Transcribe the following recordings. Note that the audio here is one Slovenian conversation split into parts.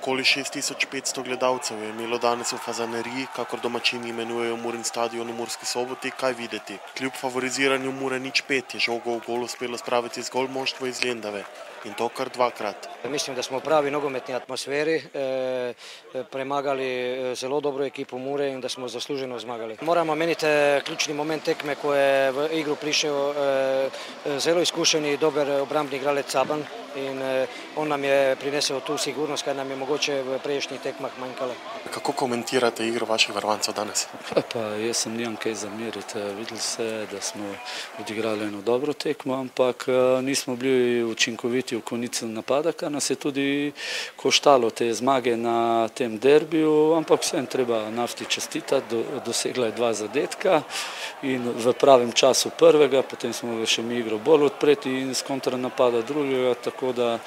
Okoli 6500 gledalcev je imelo danes v Fazaneriji, kakor domačini imenujejo Murin stadion v Murski Soboti, kaj videti. Kljub favoriziranju Mure 0:5 je žogo v gol uspelo spraviti zgolj moštvo iz Lendave in to kar dvakrat. Mislim, da smo v pravi nogometni atmosferi premagali zelo dobro ekipo Mure in da smo zasluženo zmagali. Moramo meniti ključni moment tekme, ko je v igru prišel zelo izkušeni dober obrambni igralec Caban in on nam je prinesel tu sigurnost, kaj nam je mogoče v prejšnjih tekmah manjkalo. Kako komentirate igro vaših varovancev danes? Jaz sem nimam kaj zameriti. Videli se, da smo odigrali eno dobro tekmo, ampak nismo bili učinkoviti v konici napada, kar nas je tudi koštalo te zmage na tem derbiju, ampak vsem treba Nafti čestitati, dosegla je 2 zadetka in v pravem času prvega, potem smo še mi igro bolj odpreti in z kontranapada drugega, tako da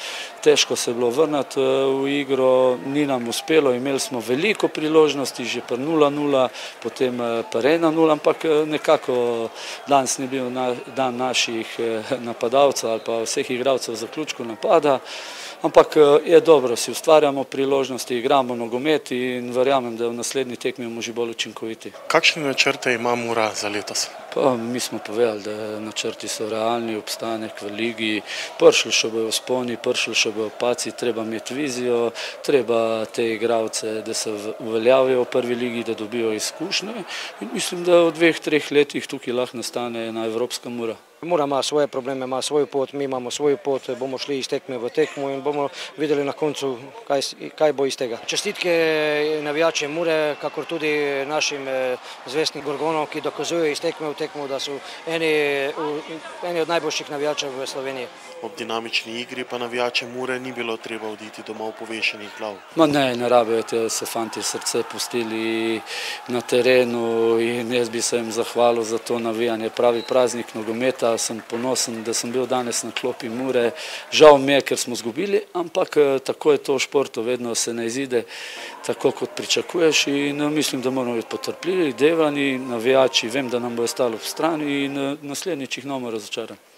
težko se je bilo vrniti v igro, ni nam uspelo, imeli smo veliko priložnosti, že pri 0:0, potem pri 1:0, ampak nekako danes ni bil dan naših napadalcev ali pa vseh igralcev v zaključku napada, ampak je dobro, si ustvarjamo priložnosti, igramo nogomet in verjamem, da v naslednji tekmi bomo že bolj učinkoviti. Kakšne načrte ima Mura za letos? Mi smo povedali, da načrti so realni, obstanek v ligi, prišli še bojo vzponi, prišli še bojo padci, treba imeti vizijo, treba te igralce, da se uveljavijo v prvi ligi, da dobijo izkušnje in mislim, da v 2-3 letih tukaj lahko nastane ena evropska Mura. Mura ima svoje probleme, ima svojo pot, mi imamo svojo pot, bomo šli iz tekme v tekmo in bomo videli na koncu, kaj bo iz tega. Čestitke navijačem Mure, kakor tudi našim zvestnim Gorgonom, ki dokazujejo iz tekme v tekmo, da so eni od najboljših navijačev v Sloveniji. Ob dinamični igri pa navijačem Mure ni bilo treba oditi domov povešenih glav. Ne rabijo se fanti srce pustili na terenu in jaz bi se jim zahvalil za to navijanje. Pravi praznik nogometa, sem ponosen, da sem bil danes na klopi Mure. Žal mi je, ker smo izgubili, ampak tako je to v športu, vedno se ne izide tako, kot pričakuješ in mislim, da moramo biti potrpljivi, devani, navijači, vem, da nam bo ostalo v strani in naslednjič jih ne bomo razočarali.